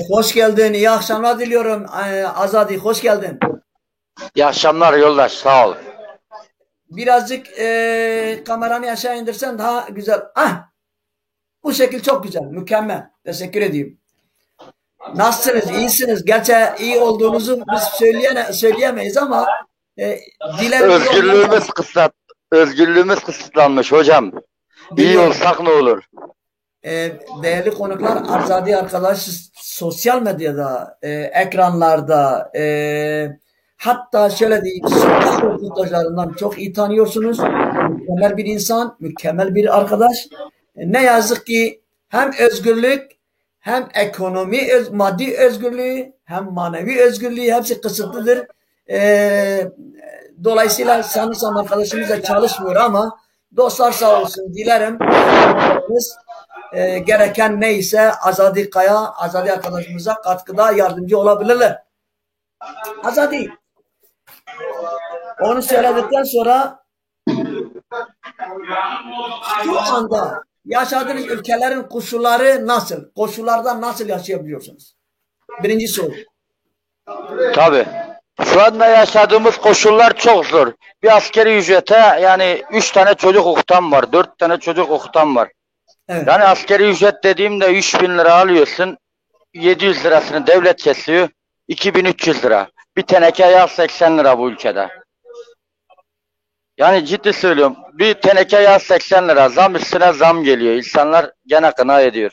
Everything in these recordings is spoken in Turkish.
Hoş geldin. İyi akşamlar diliyorum. Azadi, hoş geldin. İyi akşamlar yoldaş, sağ ol. Birazcık kameranı aşağı indirsen daha güzel. Ah, bu şekil çok güzel. Mükemmel. Teşekkür ediyorum. Nasılsınız? İyisiniz. Gerçi iyi olduğunuzu biz söyleyemeyiz ama e, dilerim iyi olmak. Özgürlüğümüz kısıt, özgürlüğümüz kısıtlanmış hocam. İyi Biliyorum. olsak ne olur? Değerli konuklar, Arzadi arkadaş sosyal medyada, ekranlarda, hatta şöyle diyeyim, sokak röportajlarından çok iyi tanıyorsunuz. Mükemmel bir insan, mükemmel bir arkadaş. Ne yazık ki hem özgürlük, hem ekonomi, maddi özgürlüğü, hem manevi özgürlüğü hepsi kısıtlıdır. E, Dolayısıyla sanırsam arkadaşımız da çalışmıyor ama dostlar sağ olsun dilerim. Gereken neyse Azadi Kaya, Azadi arkadaşımıza katkıda yardımcı olabilirler. Azadi, onu söyledikten sonra şu anda yaşadığınız ülkelerin koşulları nasıl? Koşullarda nasıl yaşayabiliyorsunuz? Birinci soru. Tabii. Şu anda yaşadığımız koşullar çok zor. Bir askeri ücrete yani 3 tane çocuk okutan var, 4 tane çocuk okutan var. Evet. Yani askeri ücret dediğimde 3.000 lira alıyorsun, 700 lirasını devlet kesiyor, 2.300 lira. Bir teneke yağ 80 lira bu ülkede. Yani ciddi söylüyorum. Bir teneke yağ 80 lira. Zam üstüne zam geliyor. İnsanlar gene kına ediyor.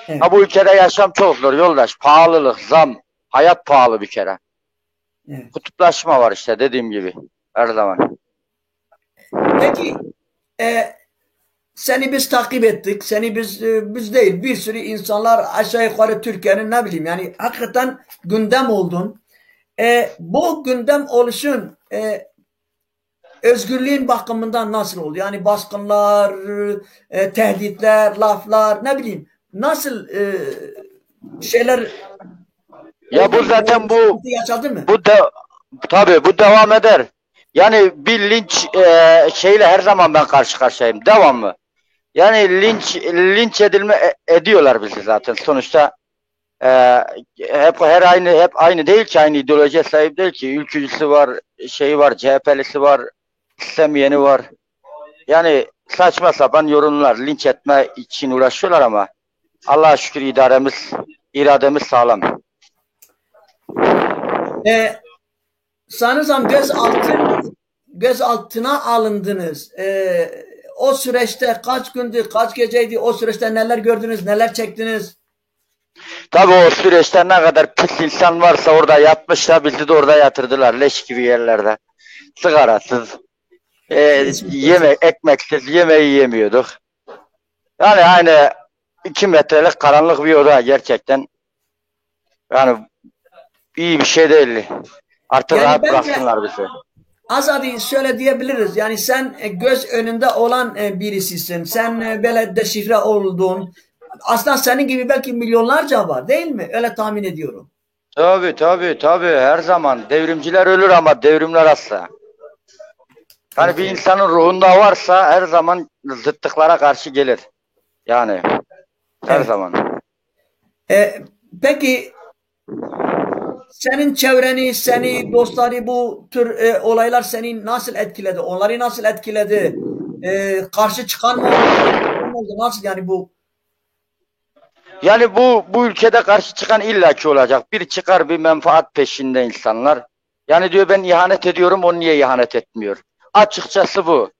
Evet. Ha bu ülkede yaşam çok zor yoldaş. Pahalılık, zam. Hayat pahalı bir kere. Evet. Kutuplaşma var işte dediğim gibi. Her zaman. Peki seni biz takip ettik. Seni biz değil bir sürü insanlar aşağı yukarı Türkiye'nin ne bileyim yani hakikaten gündem oldun. Bu gündem oluşun özgürlüğün bakımından nasıl oldu? Yani baskınlar, tehditler, laflar ne bileyim nasıl şeyler Ya oldu bu mu? zaten bu Yaşadın mı? bu de tabii bu devam eder. Yani bir linç şeyle her zaman ben karşı karşıyayım. Devamlı. Yani linç ediyorlar bizi zaten. Sonuçta hep aynı değil ki, aynı ideolojiye sahip değil ki. Ülkücüsü var, şeyi var, CHP'lisi var, istemeyeni var. Yani saçma sapan yorumlar, linç etme için uğraşıyorlar ama Allah'a şükür irademiz sağlam. E, Sanırsam gözaltına alındınız. O süreçte kaç gündü, kaç geceydi? O süreçte neler gördünüz, neler çektiniz? Tabii o süreçte ne kadar pis insan varsa orada yatmışlar, bizi de orada yatırdılar leş gibi yerlerde. Sigarasız, Geçmiş olsun. ekmeksiz yemeği yemiyorduk. Yani aynı 2 metrelik karanlık bir oda gerçekten. Yani iyi bir şey değil. Artık Yani rahat bence bıraksınlar bizi. Azadi şöyle diyebiliriz. Yani sen göz önünde olan birisisin. Sen böyle deşifre oldun. Aslında senin gibi belki milyonlarca var değil mi? Öyle tahmin ediyorum. Tabii her zaman. Devrimciler ölür ama devrimler asla. Yani bir Peki. insanın ruhunda varsa her zaman zıttıklara karşı gelir. Yani her Evet. zaman. E, peki senin çevreni, seni, dostları bu tür olaylar seni nasıl etkiledi? Onları nasıl etkiledi? Karşı çıkan mı oldu? Karşı çıkan mı oldu? Nasıl yani bu? Yani bu ülkede karşı çıkan illaki olacak. Bir çıkar bir menfaat peşinde insanlar. Yani diyor ben ihanet ediyorum, o niye ihanet etmiyor? Açıkçası bu.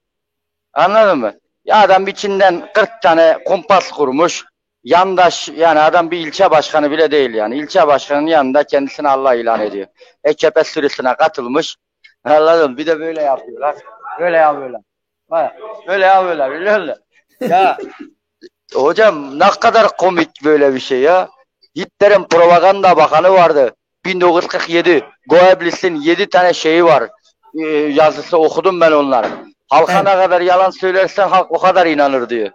Anladın mı? Ya adam içinden 40 tane kumpas kurmuş. Yandaş yani adam bir ilçe başkanı bile değil yani. İlçe başkanının yanında kendisini Allah ilan ediyor. EKP sürüsüne katılmış. Anladın mı? Bir de böyle yapıyorlar. Böyle yapıyorlar. Böyle yapıyorlar biliyor musun? Ya hocam ne kadar komik böyle bir şey ya. Hitler'in propaganda bakanı vardı. 1947. Goebbels'in 7 tane şeyi var. Yazısı okudum ben onları. Halka ne Evet. kadar yalan söylersen halk o kadar inanır diyor.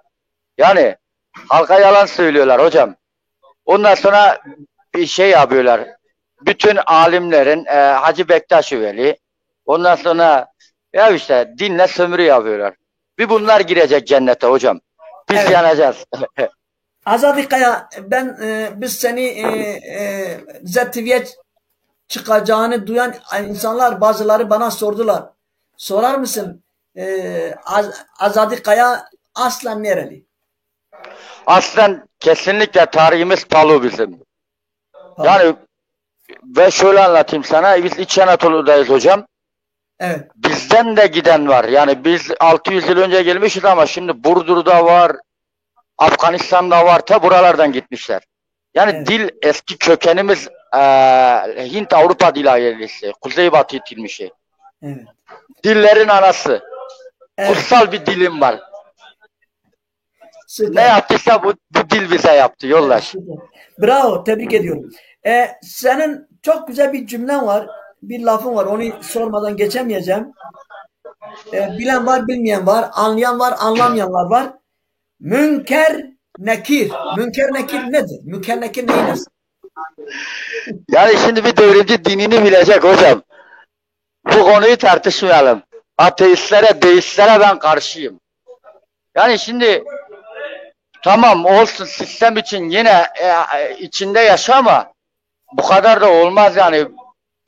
Yani halka yalan söylüyorlar hocam. Ondan sonra bir şey yapıyorlar. Bütün alimlerin Hacı Bektaş Veli. Ondan sonra ya işte dinle sömürü yapıyorlar. Bir bunlar girecek cennete hocam. Biz Evet. yanacağız. Azadi Kaya, biz seni ZTV'ye çıkacağını duyan insanlar bazıları bana sordular. Sorar mısın? Azadi Kaya aslen nereli? Aslen kesinlikle tarihimiz Palu bizim. Tamam. Yani ve şöyle anlatayım sana. Biz İç Anadolu'dayız hocam. Evet. Bizden de giden var. Yani biz 600 yıl önce gelmişiz ama şimdi Burdur'da var, Afganistan'da var. Ta buralardan gitmişler. Yani Evet. dil eski kökenimiz Hint Avrupa dil ailesi. Kuzeybatı itilmişi. Evet. Dillerin anası. Evet. Kutsal bir dilim var. Süper. Ne yaptıysa bu dil bize yaptı yoldaş. Süper. Bravo. Tebrik ediyorum. Senin çok güzel bir cümlen var. Bir lafın var. Onu sormadan geçemeyeceğim. Bilen var, bilmeyen var. Anlayan var, anlamayanlar var. Münker nekir. Münker nekir nedir? Münker nekir neyiniz? Yani şimdi bir devrimci dinini bilecek hocam. Bu konuyu tartışmayalım. Ateistlere, deistlere ben karşıyım. Yani şimdi tamam olsun sistem için yine içinde yaşa ama bu kadar da olmaz yani.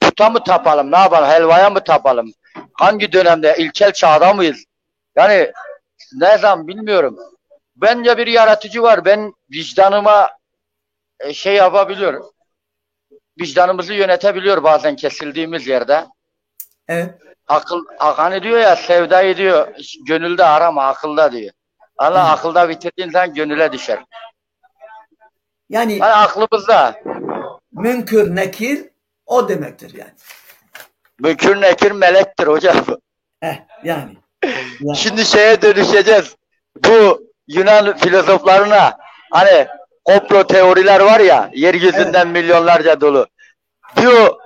Puta mı tapalım, ne yapalım, helvaya mı tapalım? Hangi dönemde, ilkel çağda mıyız? Yani ne zaman bilmiyorum. Bence bir yaratıcı var. Ben vicdanıma şey yapabiliyorum. Vicdanımızı yönetebiliyor bazen kesildiğimiz yerde. Evet. Akıl, hani diyor ya sevdayı diyor gönülde arama akılda diyor. Allah Evet. akılda bitirdiğin zaman gönüle düşer. Yani Hani aklımızda. münkür nekir o demektir yani. Mükür nekir melektir hocam. Yani. Şimdi şeye dönüşeceğiz. Bu Yunan filozoflarına hani komplo teoriler var ya yeryüzünden Evet. milyonlarca dolu. Diyor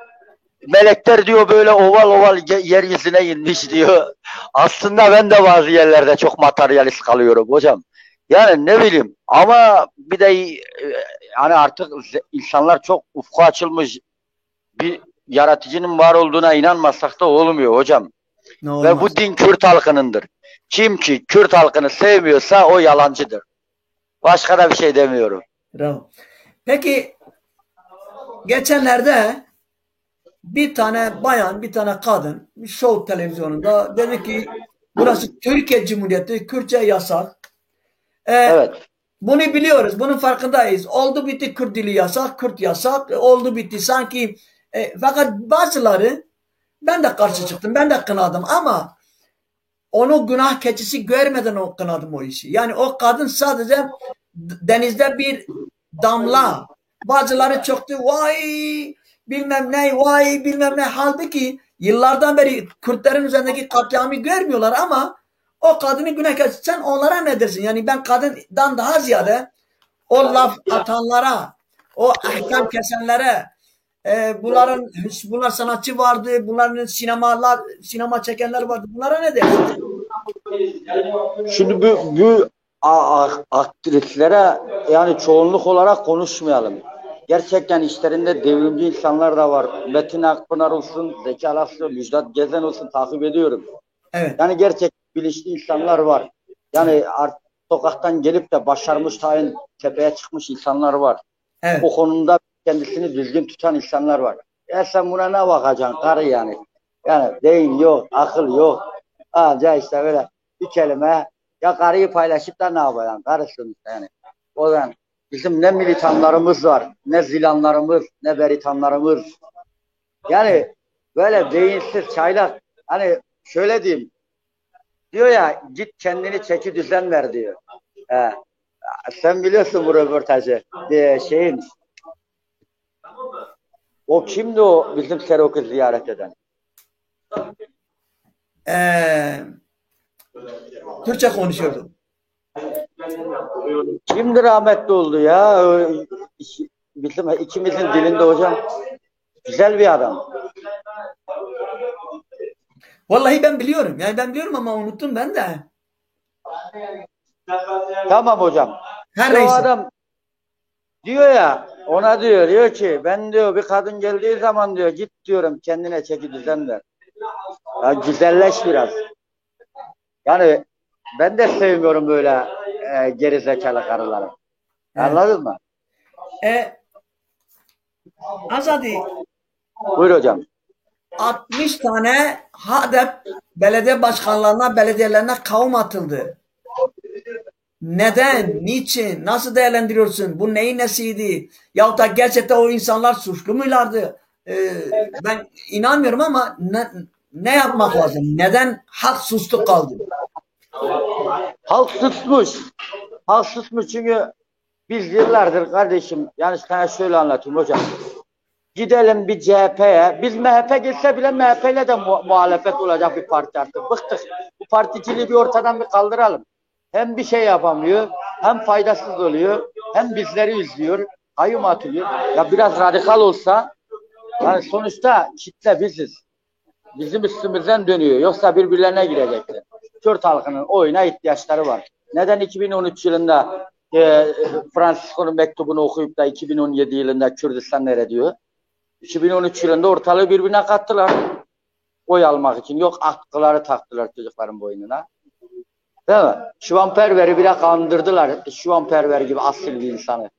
melekler diyor böyle oval oval yeryüzüne inmiş diyor. Aslında ben de bazı yerlerde çok materyalist kalıyorum hocam. Yani ne bileyim ama bir de hani artık insanlar çok ufka açılmış bir yaratıcının var olduğuna inanmasak da olmuyor hocam. Ne Ve olmaz. bu din Kürt halkınındır. Kim ki Kürt halkını sevmiyorsa o yalancıdır. Başka da bir şey demiyorum. Bravo. Peki geçenlerde bir tane bayan, bir tane kadın bir show televizyonunda dedi ki burası Türkiye Cumhuriyeti, Kürtçe yasak. Evet. Bunu biliyoruz, bunun farkındayız. Oldu bitti Kürt dili yasak, Kürt yasak, oldu bitti sanki. Fakat bazıları, ben de karşı çıktım, ben de kınadım ama onu günah keçisi görmeden o kınadım o işi. Yani o kadın sadece denizde bir damla. Bazıları çoktu, vay bilmem ne, vay bilmem ne. Halbuki yıllardan beri Kürtlerin üzerindeki katliamı görmüyorlar ama o kadını günah keçisi. Sen onlara ne dersin? Yani ben kadından daha ziyade o laf atanlara, o ahkam kesenlere, bunlar sanatçı vardı, bunların sinema çekenler vardı. Bunlara ne dersin? Şimdi bu aktrislere yani çoğunluk olarak konuşmayalım. Gerçekten işlerinde devrimci insanlar da var. Metin Akpınar olsun, Zeki Alasya, Müjdat Gezen olsun takip ediyorum. Evet. Yani gerçek bilinçli insanlar var. Yani sokaktan gelip de başarmış tayin tepeye çıkmış insanlar var. Evet. O konuda kendisini düzgün tutan insanlar var. Ya sen buna ne bakacaksın karı yani? Yani beyin yok, akıl yok. Anca işte böyle bir kelime ya karıyı paylaşıp da ne yapacaksın? Karısın yani. O yüzden bizim ne militanlarımız var, ne zilanlarımız, ne beritanlarımız. Yani böyle beyinsiz, çaylak. Hani şöyle diyeyim. Diyor ya git kendini çeki düzen ver diyor. He. Sen biliyorsun bu röportajı. Şeyin o kimdi o bizim Serok'u ziyaret eden? Türkçe konuşuyordu. Kimdi rahmetli oldu ya? Bizim ikimizin dilinde hocam. Güzel bir adam. Vallahi ben biliyorum. Yani ben biliyorum ama unuttum ben de. Tamam hocam. Her İşte o neyse. adam diyor ya ona diyor ki ben diyor bir kadın geldiği zaman diyor git diyorum kendine çeki düzen ver. Ya güzelleş biraz. Yani ben de sevmiyorum böyle geri zekalı karıları. Evet. Anladın mı? E, Azadi, Buyur hocam. 60 tane HADEP belediye başkanlarına, belediyelerine kavum atıldı. Neden? Niçin? Nasıl değerlendiriyorsun? Bu neyin nesiydi? Yahut da gerçekten o insanlar suçlu muylardı? Ben inanmıyorum ama ne yapmak lazım? Neden halk sustu kaldı? Halk susmuş. Halk susmuş çünkü biz yıllardır kardeşim, yani sana şöyle anlatayım hocam. Gidelim bir CHP'ye. Biz MHP gelse bile MHP ile de muhalefet olacak bir parti artık. Bıktık. Bu particiliği bir ortadan bir kaldıralım. Hem bir şey yapamıyor, hem faydasız oluyor, hem bizleri üzüyor, kayyum atıyor. Ya biraz radikal olsa, yani sonuçta kitle biziz. Bizim üstümüzden dönüyor. Yoksa birbirlerine girecekler. Kürt halkının oyuna ihtiyaçları var. Neden 2013 yılında Francisco'nun mektubunu okuyup da 2017 yılında Kürdistan nere diyor? 2013 yılında ortalığı birbirine kattılar. Oy almak için. Yok, atkıları taktılar çocukların boynuna. Değil mi? Şuvanperver'i bile kandırdılar. Şuvanperver gibi asil bir insanı.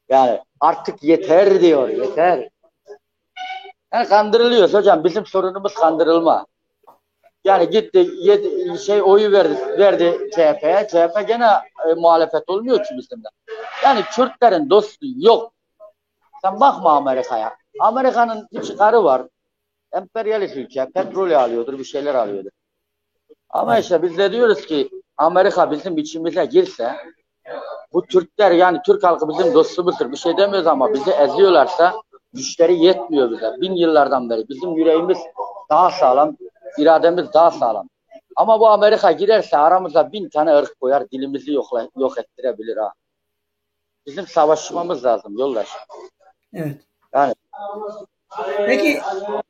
Yani artık yeter diyor. Yeter. Yani kandırılıyoruz hocam. Bizim sorunumuz kandırılma. Yani gitti oyu verdi CHP'ye. CHP gene muhalefet olmuyor ki bizimle. Yani Kürtlerin dostu yok. Sen bakma Amerika'ya. Amerika'nın bir çıkarı var. Emperyalist ülke. Petrol alıyordur, bir şeyler alıyordur. Ama işte biz de diyoruz ki Amerika bizim içimize girse, bu Türkler, yani Türk halkı bizim dostumuzdur. Bir şey demiyoruz ama bizi eziyorlarsa güçleri yetmiyor bize. 1000 yıllardan beri bizim yüreğimiz daha sağlam, irademiz daha sağlam. Ama bu Amerika girerse aramıza 1000 tane ırk koyar, dilimizi yok ettirebilir ha. Bizim savaşmamız lazım yoldaş. Evet. Yani Peki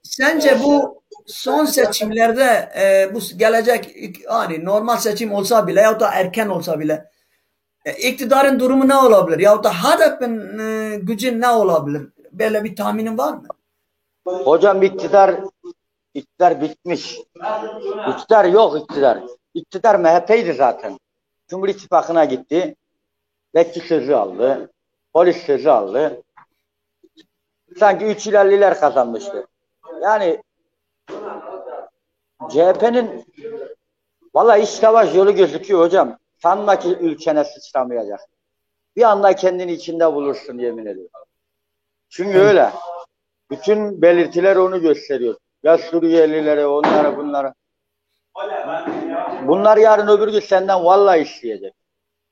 sence bu son seçimlerde bu gelecek hani normal seçim olsa bile yahut da erken olsa bile iktidarın durumu ne olabilir? Yahut da HDP'nin gücü ne olabilir? Böyle bir tahminin var mı? hocam iktidar bitmiş. İktidar yok iktidar. İktidar MHP'ydi zaten. Cumhur İttifakı'na gitti. Bekçi sözü aldı. Polis sözü aldı. Sanki 3 ilerliler kazanmıştı. Yani CHP'nin valla iç savaş yolu gözüküyor hocam. Sanma ki ülkene sıçramayacak. Bir anda kendini içinde bulursun yemin ediyorum. Çünkü öyle. Bütün belirtiler onu gösteriyor. Ya Suriyelilere, onlara, bunlara. Bunlar yarın öbür gün senden vallahi isteyecek.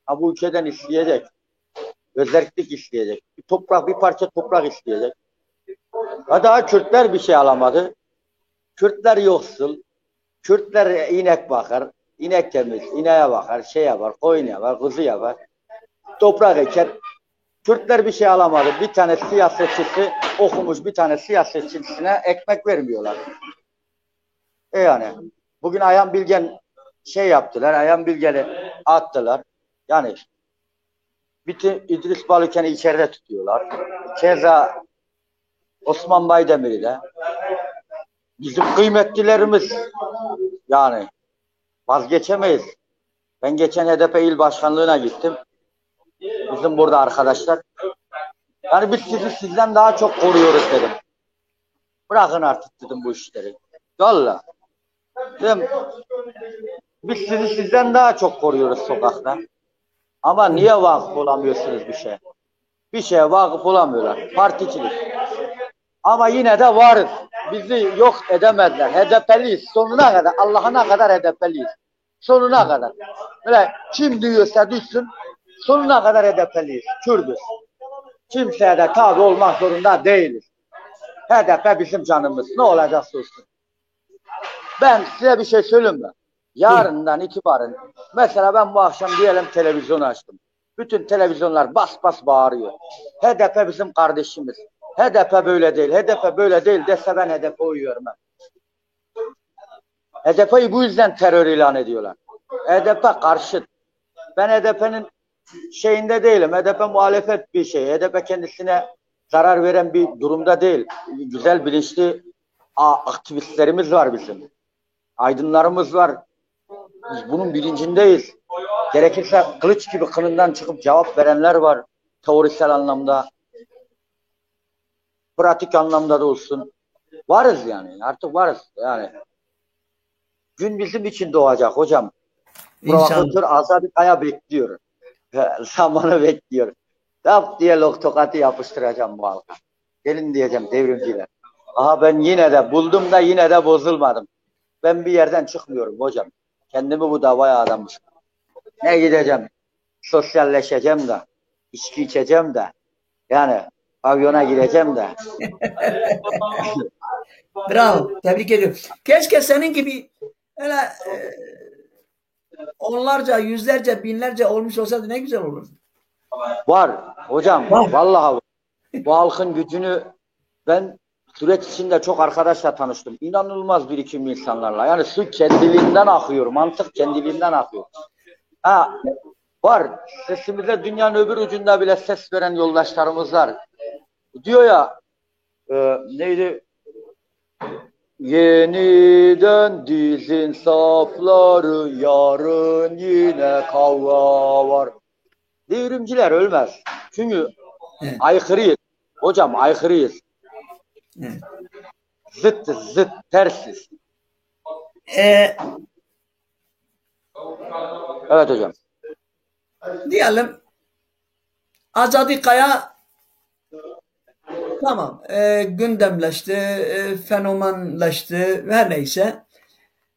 Ha, bu ülkeden isteyecek. Özellik isteyecek. Bir parça toprak isteyecek. Ha, daha Kürtler bir şey alamadı. Kürtler yoksul. Kürtler inek bakar. İnek temiz. İneğe bakar. Şey yapar. Koyun yapar. Kuzu yapar. Toprak eker. Kürtler bir şey alamadı. Bir tane siyasetçisi okumuş, bir tane siyasetçisine ekmek vermiyorlar. Yani bugün Ayhan Bilgen şey yaptılar. Ayhan Bilgen'i attılar. Yani bütün İdris Balıken'i içeride tutuyorlar. Keza Osman Baydemir'i de. Bizim kıymetlilerimiz, yani vazgeçemeyiz. Ben geçen HDP il başkanlığına gittim. Bizim burada arkadaşlar. Yani biz sizi sizden daha çok koruyoruz dedim. Bırakın artık dedim bu işleri. Valla. Dedim, biz sizi sizden daha çok koruyoruz sokakta. Ama niye vakıf olamıyorsunuz bir şeye? Bir şeye vakıf olamıyorlar. Particilik. Ama yine de varız. Bizi yok edemezler. HDP'liyiz. Sonuna kadar. Allah'ına kadar HDP'liyiz. Sonuna kadar. Böyle kim diyorsa düşsün. Sonuna kadar HDP'liyiz. Kürdüz. Kimseye de tabi olmak zorunda değiliz. HDP bizim canımız. Ne olacaksa olsun. Ben size bir şey söyleyeyim mi? Yarından itibaren mesela ben bu akşam diyelim televizyonu açtım. Bütün televizyonlar bas bas bağırıyor. HDP bizim kardeşimiz. HDP böyle değil. HDP böyle değil dese ben HDP uyuyorum. HDP'yi bu yüzden terör ilan ediyorlar. HDP karşıt. Ben HDP'nin şeyinde değilim. HDP muhalefet bir şey. HDP kendisine zarar veren bir durumda değil. Güzel bilinçli aktivistlerimiz var bizim. Aydınlarımız var. Biz bunun bilincindeyiz. Gerekirse kılıç gibi kınından çıkıp cevap verenler var. teorisel anlamda, pratik anlamda da olsun. Varız yani. Artık varız. Yani gün bizim için doğacak hocam. İnşallah. Provokatör Azadi Kaya bekliyor. Zamanı bekliyor. Tap diye tokatı yapıştıracağım bu halka. Gelin diyeceğim devrimciler. Aha ben yine de buldum da yine de bozulmadım. Ben bir yerden çıkmıyorum hocam. Kendimi bu davaya adamışım. Ne gideceğim? Sosyalleşeceğim de. İçki içeceğim de. Yani pavyona gireceğim de. Bravo. Tebrik ediyorum. Keşke senin gibi öyle onlarca, yüzlerce, binlerce olmuş olsaydı ne güzel olurdu. Var hocam. Var. Vallahi var. Bu halkın gücünü ben süreç içinde çok arkadaşla tanıştım. İnanılmaz birikim insanlarla. Yani su kendiliğinden akıyor. Mantık kendiliğinden akıyor. Ha, var. Sesimize dünyanın öbür ucunda bile ses veren yoldaşlarımız var. Diyor ya neydi? Yeniden dizin safları, yarın yine kavga var. Devrimciler ölmez. Çünkü Evet. aykırıyız. Hocam aykırıyız. Evet. Zıttız, zıt, tersiz. Evet hocam. Diyelim Azadi Kaya tamam gündemleşti, fenomenleşti, her neyse.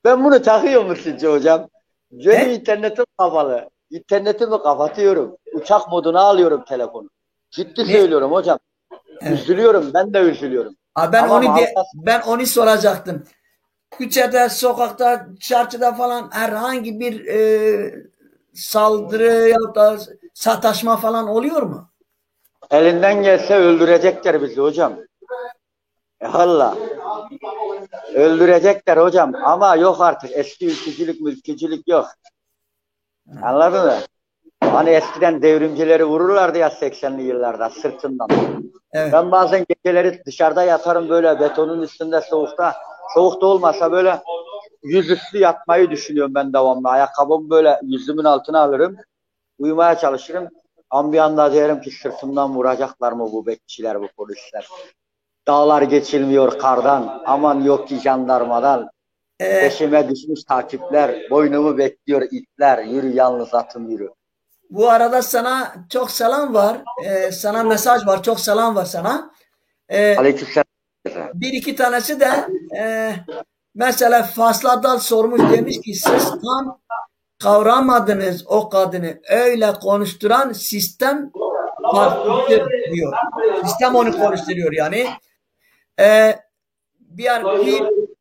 Ben bunu takıyor mu sizce hocam? Benim E? internetim kapalı. İnternetimi kapatıyorum. Uçak moduna alıyorum telefonu. Ciddi Ne? söylüyorum hocam. Evet. Üzülüyorum. Ben de üzülüyorum. Ben Ama ben onu soracaktım. Küçede, sokakta, çarşıda falan herhangi bir saldırı ya da sataşma falan oluyor mu? elinden gelse öldürecekler bizi hocam. Valla. Öldürecekler hocam. Ama yok artık. Eski ülkücülük, mülkücülük yok. Anladın mı? Hani eskiden devrimcileri vururlardı ya 80'li yıllarda sırtından. Evet. Ben bazen geceleri dışarıda yatarım böyle betonun üstünde soğukta. Soğukta olmasa böyle yüzüstü yatmayı düşünüyorum ben devamlı. Ayakkabımı böyle yüzümün altına alırım. Uyumaya çalışırım. Ama bir anda derim ki sırtımdan vuracaklar mı bu bekçiler, bu polisler. Dağlar geçilmiyor kardan. Aman yok ki jandarmadan. E, Peşime düşmüş takipler. Boynumu bekliyor itler. Yürü yalnız atım yürü. Bu arada sana çok selam var. Sana mesaj var. Çok selam var sana. E, Aleykümselam. Bir iki tanesi de mesela Fasladal sormuş, demiş ki siz tam kavramadınız o kadını. Öyle konuşturan sistem farklıdır diyor. Sistem onu konuşturuyor yani.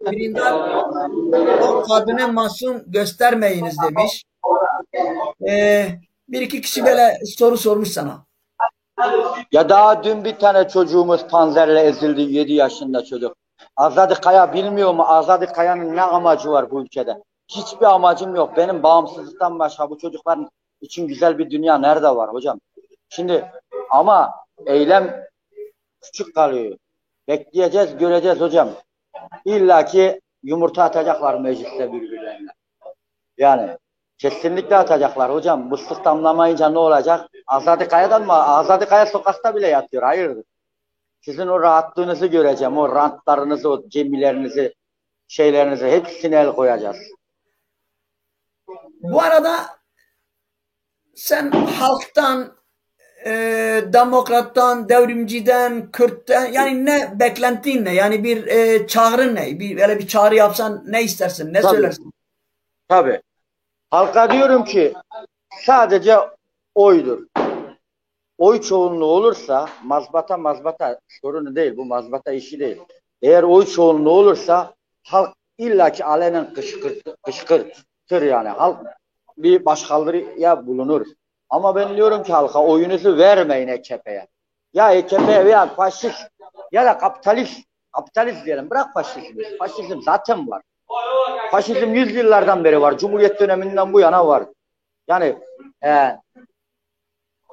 Birinden o kadını masum göstermeyiniz demiş. Bir iki kişi böyle soru sormuş sana. Ya daha dün bir tane çocuğumuz panzerle ezildi, 7 yaşında çocuk. Azadi Kaya bilmiyor mu? Azadi Kaya'nın ne amacı var bu ülkede? Hiçbir amacım yok. Benim bağımsızlıktan başka bu çocukların için güzel bir dünya nerede var hocam? Şimdi ama eylem küçük kalıyor. Bekleyeceğiz, göreceğiz hocam. İlla ki yumurta atacaklar mecliste birbirlerine. Yani kesinlikle atacaklar hocam. Mıslık damlamayınca ne olacak? Azadi Kaya'dan mı? Azadi Kaya sokakta bile yatıyor. Hayırdır? Sizin o rahatlığınızı göreceğim. O rantlarınızı, o gemilerinizi, şeylerinizi hepsine el koyacağız. Bu arada sen halktan, demokrattan, devrimciden, Kürt'ten yani ne beklentin ne? Yani bir çağrın ne? Böyle bir çağrı yapsan ne istersin? Ne Tabii, söylersin? tabii. Halka diyorum ki sadece oydur. Oy çoğunluğu olursa mazbata sorunu değil. Bu mazbata işi değil. Eğer oy çoğunluğu olursa halk illaki alenen kışkırtır yani. Halk bir başkaldırıya bulunur. Ama ben diyorum ki halka oyunuzu vermeyin AKP'ye. Ya AKP'ye veya faşist ya da kapitalist diyelim. Bırak faşizmi. Faşizm zaten var. Faşizm yüzyıllardan beri var. Cumhuriyet döneminden bu yana var. Yani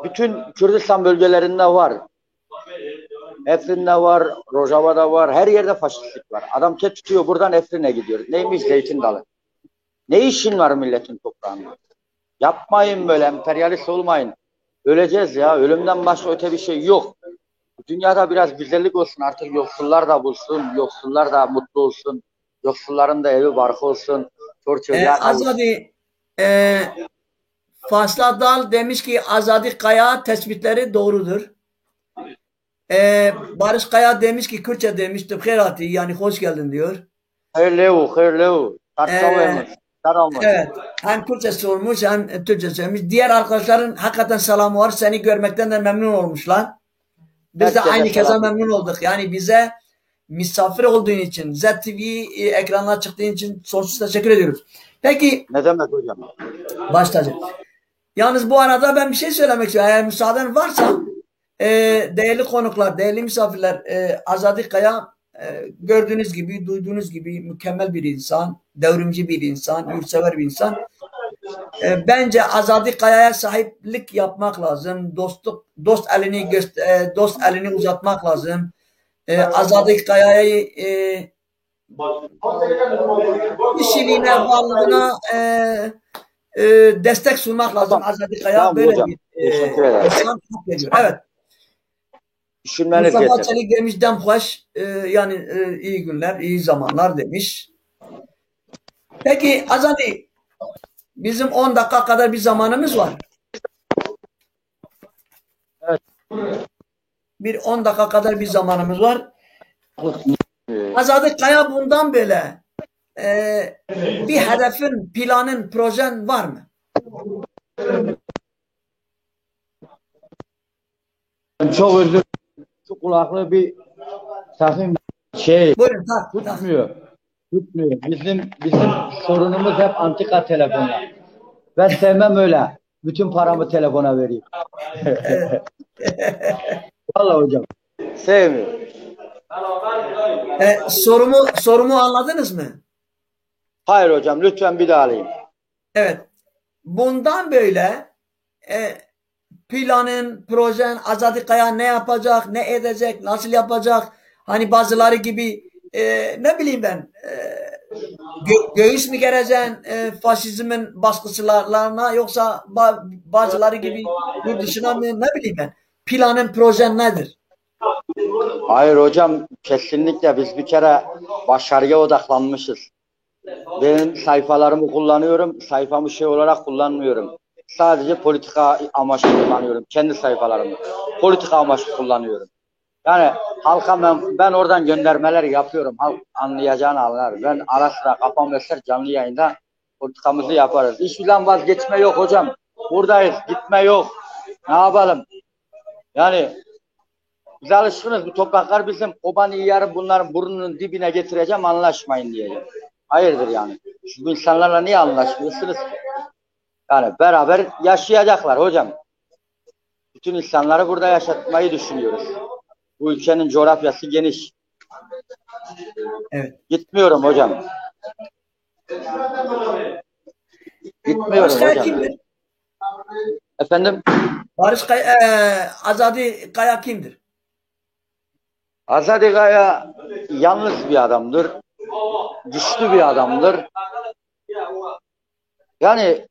bütün Kürdistan bölgelerinde var. Efrin'de var, Rojava'da var. Her yerde faşistlik var. Adam tutuyor buradan Efrin'e gidiyor. Neymiş? Zeytin dalı. Ne işin var milletin toprağında? Yapmayın böyle, emperyalist olmayın. Öleceğiz ya. Ölümden başka öte bir şey yok. Dünyada biraz güzellik olsun. Artık yoksullar da bulsun. Yoksullar da mutlu olsun. Yoksulların da evi barkı olsun. Çor çocuğa kavuşsun. Azadi Fasla Dal demiş ki Azadi Kaya tespitleri doğrudur. Barış Kaya demiş ki Kürtçe demiş tıpkırati yani hoş geldin diyor. Hayırlı, hayırlı. Ee, Tartışamaz. evet hem Kürtçe sormuş hem Türkçe söylemiş. Diğer arkadaşların hakikaten selamı var. Seni görmekten de memnun olmuşlar. Biz de Herkese aynı keza selam. memnun olduk. Yani bize misafir olduğun için, ZTV ekranına çıktığın için sonsuz teşekkür ediyoruz. Peki Ne demek hocam? baş tacı. Yalnız bu arada ben bir şey söylemek istiyorum. Eğer müsaaden varsa değerli konuklar, değerli misafirler Azadi Kaya gördüğünüz gibi, duyduğunuz gibi mükemmel bir insan, devrimci bir insan, yurtsever bir insan. Bence Azadi Kaya'ya sahiplik yapmak lazım. Dost elini uzatmak lazım. Azadi Kaya'yı kişiliğine, varlığına destek sunmak lazım. Azadi Kaya Tamam böyle hocam. bir Teşekkür ederim. insan hak ediyor. Evet. Düşünmeniz Mustafa yeter. Çelik demiş demhoş yani iyi günler, iyi zamanlar demiş. Peki Azadi bizim 10 dakika kadar bir zamanımız var. Evet. Bir 10 dakika kadar bir zamanımız var. Ee, Azadi Kaya bundan böyle bir hedefin, planın, projen var mı? Çok özür dilerim. Şu kulaklığı bir takayım. Buyurun. Tak. Tutmuyor. Tutmuyor. Bizim sorunumuz hep antika telefonlar. Ben sevmem öyle. Bütün paramı telefona vereyim. Vallahi hocam. Sevmiyor. Sorumu anladınız mı? Hayır hocam, lütfen bir daha alayım. Evet. Bundan böyle planın, projen, Azadi Kaya ne yapacak, ne edecek, nasıl yapacak? Hani bazıları gibi ne bileyim ben göğüs mü gereceksin faşizmin baskıcılarına yoksa bazıları gibi yurt dışına mı ne bileyim ben. Planın, projen nedir? Hayır hocam, kesinlikle biz bir kere başarıya odaklanmışız. Benim sayfalarımı kullanıyorum, sayfamı şey olarak kullanmıyorum. Sadece politika amaçlı kullanıyorum, kendi sayfalarımı. Politika amaçlı kullanıyorum. Yani halka ben oradan göndermeler yapıyorum. Halk anlayacağını anlar. Ben ara sıra kafam eser canlı yayında politikamızı yaparız. Hiçbirden vazgeçme yok hocam. Buradayız, gitme yok. Ne yapalım? Yani biz alışkınız. Bu topraklar bizim. Kobani yarın bunların burnunun dibine getireceğim, anlaşmayın diyeceğim. Hayırdır yani? Siz bu insanlarla niye anlaşmıyorsunuz? Yani beraber yaşayacaklar hocam. Bütün insanları burada yaşatmayı düşünüyoruz. Bu ülkenin coğrafyası geniş. Evet. Gitmiyorum hocam. Gitmiyorum Barış Kaya hocam. kimdir? Efendim? Barış Kaya, Azadi Kaya kimdir? Azadi Kaya yalnız bir adamdır. Güçlü bir adamdır. Yani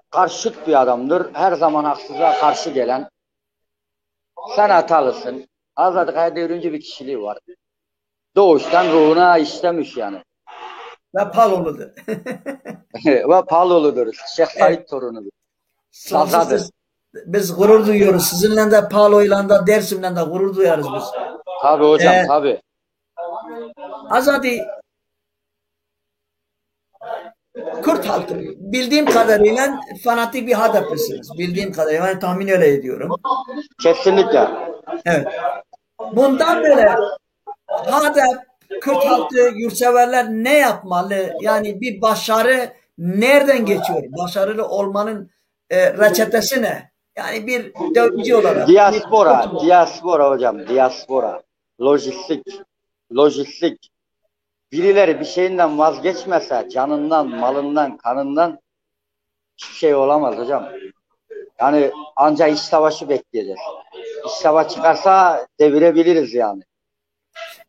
karşıt bir adamdır. Her zaman haksızlığa karşı gelen. Sen hatalısın. Azadi Kaya devrimci bir kişiliği var. Doğuştan ruhuna işlemiş yani. Ve Palolu'dur. Ve Palolu'dur. Şeyh Said Evet. torunudur. Sonsuz Sazadır. biz gurur duyuyoruz. Sizinle de Palo'yla da Dersim'le de gurur duyarız biz. Tabii hocam, tabii. Azadi Kürt halkı bildiğim kadarıyla fanatik bir HDP'lisiniz. Bildiğim kadarıyla ben tahmin öyle ediyorum. Kesinlikle. Evet. Bundan böyle HDP, Kürt halkı, yurtseverler ne yapmalı? Yani bir başarı nereden geçiyor? Başarılı olmanın reçetesi ne? Yani bir devrimci olarak. Diaspora hocam, diaspora. Lojistik. Birileri bir şeyinden vazgeçmese, canından, malından, kanından hiçbir şey olamaz hocam. Yani ancak iç savaşı bekleyeceğiz. İç savaş çıkarsa devirebiliriz yani.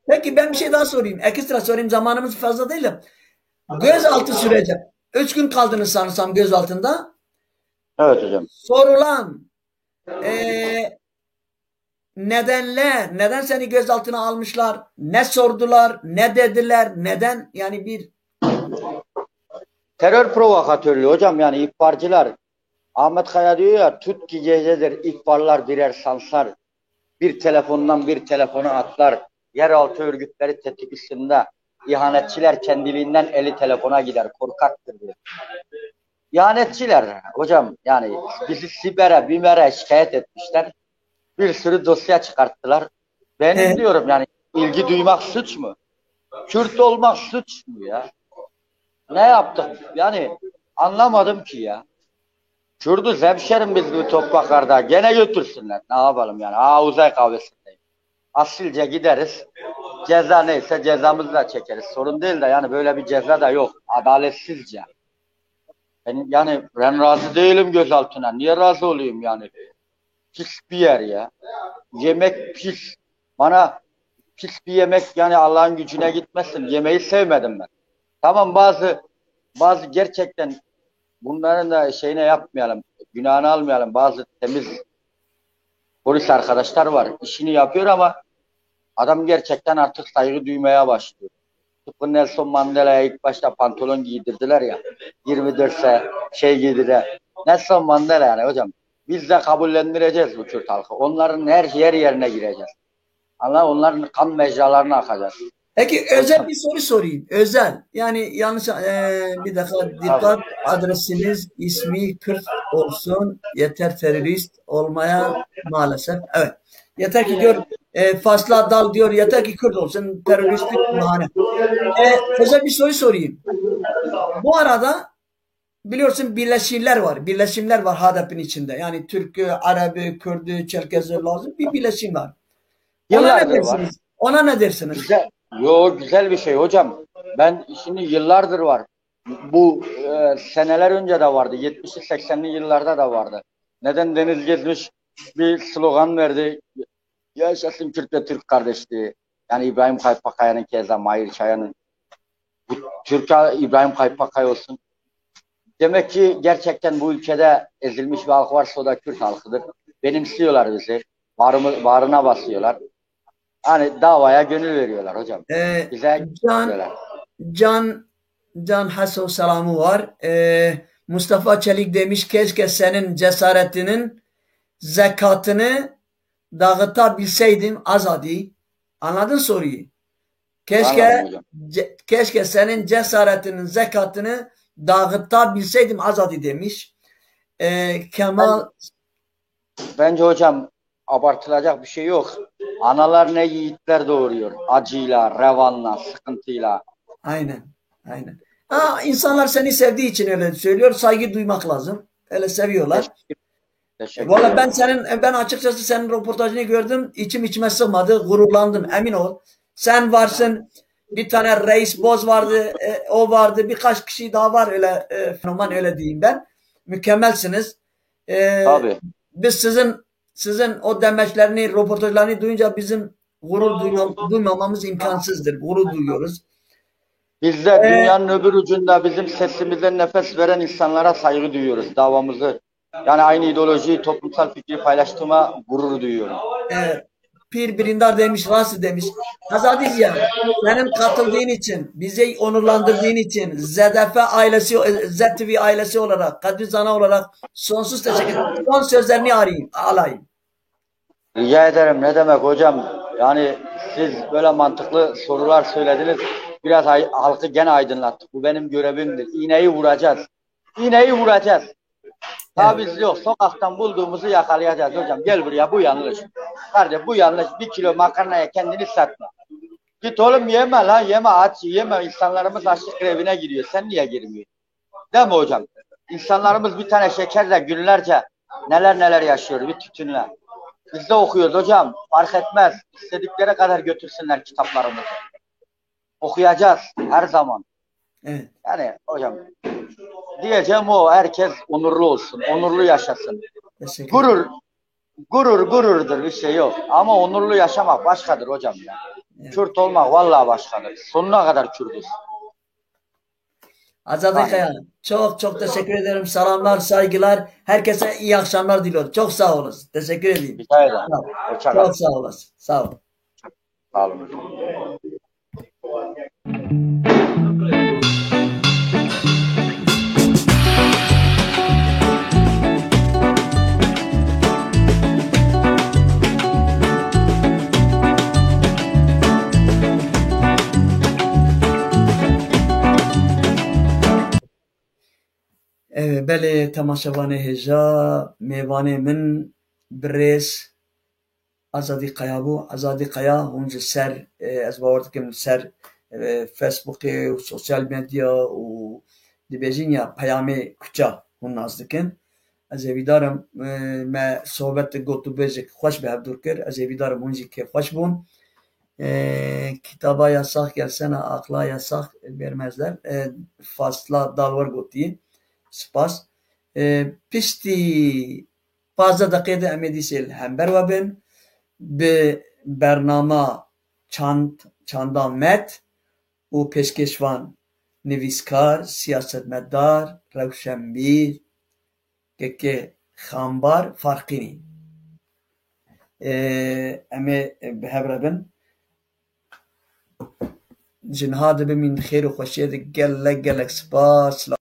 Peki ben bir şey daha sorayım. Ekstra sorayım. Zamanımız fazla değil de. Gözaltı süreci. 3 gün kaldınız sanırsam gözaltında. Evet hocam. Sorulan nedenler, neden seni gözaltına almışlar, ne sordular, ne dediler, neden, yani bir Terör provokatörlüğü hocam, yani ihbarcılar. Ahmet Kaya diyor ya, tut ki gecedir ihbarlar birer sansar. Bir telefondan bir telefona atlar. Yeraltı örgütleri tetik üstünde. İhanetçiler kendiliğinden eli telefona gider. Korkaktır diyor. İhanetçiler hocam, yani bizi Siber'e, BİMER'e şikayet etmişler. Bir sürü dosya çıkarttılar. Benim diyorum, yani ilgi duymak suç mu? Kürt olmak suç mu ya? Ne yaptık? Yani anlamadım ki ya. Kürdüz hemşerim biz bu topraklarda. Gene götürsünler. Ne yapalım yani? Uzay kahvesindeyim. Asilce gideriz. Ceza neyse cezamızı da çekeriz. Sorun değil de yani böyle bir ceza da yok. Adaletsizce. Yani ben razı değilim gözaltına. Niye razı olayım yani? Pis bir yer ya. Yemek pis. Bana pis bir yemek, yani Allah'ın gücüne gitmesin. Yemeği sevmedim ben. Tamam, bazı gerçekten bunların da şeyine yapmayalım. Günahını almayalım. Bazı temiz polis arkadaşlar var. İşini yapıyor ama adam gerçekten artık saygı duymaya başlıyor. Tıpkı Nelson Mandela'ya ilk başta pantolon giydirdiler ya. 24'se şey giydirdiler. Nelson Mandela yani hocam. Biz de kabullendireceğiz bu Kürt halkı. Onların her yerine gireceğiz. Allah, onların kan mecralarına akacağız. Peki özel bir soru sorayım. Özel. Yani yanlış bir dakika, dikkat, adresiniz ismi Kürt olsun. Yeter terörist olmaya maalesef. Evet. Yeter ki diyor Fasla Dal diyor, yeter ki Kürt olsun, teröristlik bahane. Özel bir soru sorayım. Bu arada biliyorsun birleşimler var. Birleşimler var HDP'nin içinde. Yani Türk'ü, Arap'ı, Kürt'ü, Çerkez'i lazım. Bir birleşim var. Ona ne Yıllardır var. dersiniz? Ona ne dersiniz? Güzel. Güzel bir şey hocam. Ben şimdi yıllardır var. Bu seneler önce de vardı. 70'li 80'li yıllarda da vardı. Neden Deniz Gezmiş bir slogan verdi. Yaşasın Kürt ve Türk kardeşliği. Yani İbrahim Kaypakaya'nın, keza Mahir Çaya'nın. Bu Türkiye İbrahim Kaypakaya olsun. Demek ki gerçekten bu ülkede ezilmiş bir halk varsa o da Kürt halkıdır. Benimsiyorlar bizi. Bağrına basıyorlar. Hani davaya gönül veriyorlar hocam. Bize Can, Can, Can Haso selamı var. Mustafa Çelik demiş, keşke senin cesaretinin zekatını dağıtabilseydim Azadi. Anladın soruyu? Keşke senin cesaretinin zekatını dağıtabilseydim Azadi demiş. Kemal Bence hocam abartılacak bir şey yok. Analar ne yiğitler doğuruyor. Acıyla, revanla, sıkıntıyla. Aynen. Aynen. İnsanlar seni sevdiği için öyle söylüyor. Saygı duymak lazım. Öyle seviyorlar. Teşekkür Valla ederim. ben açıkçası senin röportajını gördüm. İçim içime sığmadı. Gururlandım. Emin ol. Sen varsın. Bir tane Reis Boz vardı. O vardı. Birkaç kişi daha var, öyle fenomen, öyle diyeyim ben. Mükemmelsiniz. Tabii. Biz sizin o demeçlerini, röportajlarını duyunca bizim gurur duymamamız imkansızdır. Gurur duyuyoruz. Biz de dünyanın öbür ucunda bizim sesimize nefes veren insanlara saygı duyuyoruz. Davamızı, yani aynı ideolojiyi, toplumsal fikri paylaştığıma gurur duyuyorum. Pir Birindar demiş, nasıl demiş. Azadiyya, senin katıldığın için, bizi onurlandırdığın için, ZDF ailesi, ZTV ailesi olarak, Kadri Zana olarak sonsuz teşekkür ederim. Son sözlerini alayım. Rica ederim, ne demek hocam. Yani siz böyle mantıklı sorular söylediniz. Biraz halkı gene aydınlattık. Bu benim görevimdir. İğneyi vuracağız. İğneyi vuracağız. Taviz yok. Sokaktan bulduğumuzu yakalayacağız hocam. Gel buraya, bu yanlış. Kardeş bu yanlış. 1 kilo makarnaya kendini satma. Git oğlum, yeme lan, yeme, aç yeme. İnsanlarımız açlık grevine giriyor. Sen niye girmiyorsun? Değil mi hocam? İnsanlarımız bir tane şekerle günlerce neler yaşıyor bir tütünle. Biz de okuyoruz hocam. Fark etmez. İstedikleri kadar götürsünler kitaplarımızı. Okuyacağız her zaman. Evet. Yani hocam diyeceğim o, herkes onurlu olsun. Onurlu yaşasın. Gururdur, bir şey yok. Ama onurlu yaşamak başkadır hocam ya. Evet. Kürt olmak vallahi başkadır. Sonuna kadar Kürtüz. Azade Kaya. Çok çok teşekkür ederim. Selamlar, saygılar. Herkese iyi akşamlar diliyorum. Çok sağ olasın. Teşekkür edeyim. Rica ederim. Sağ ol. Hoşça Çok kalın. sağ olasın. Sağ ol. Sağ olun. بله تماشاوانه هجا میوانه من برس آزادی قیا بو آزادی قیا هونج سر از باور دکم سر فیسبوک و سوشال مدیا و دبیجین یا پیام کچا هون نزدیکن از ایدارم ما صحبت گوتو بیجک خوش به هفدور کر از ایدارم هونجی که خوش بون kitaba yasak gelsene akla yasak vermezler. Fasla dalvar gotiye. Spas. Pişti fazla dakikada emedisel hember ve ben be bernama çanda met u peşkeşvan nivîskar, siyasetmedar, rewşenbîr, keke xambar farqî em ê bi hev re bin جنها دبي من خير وخوشية gelek gelek spas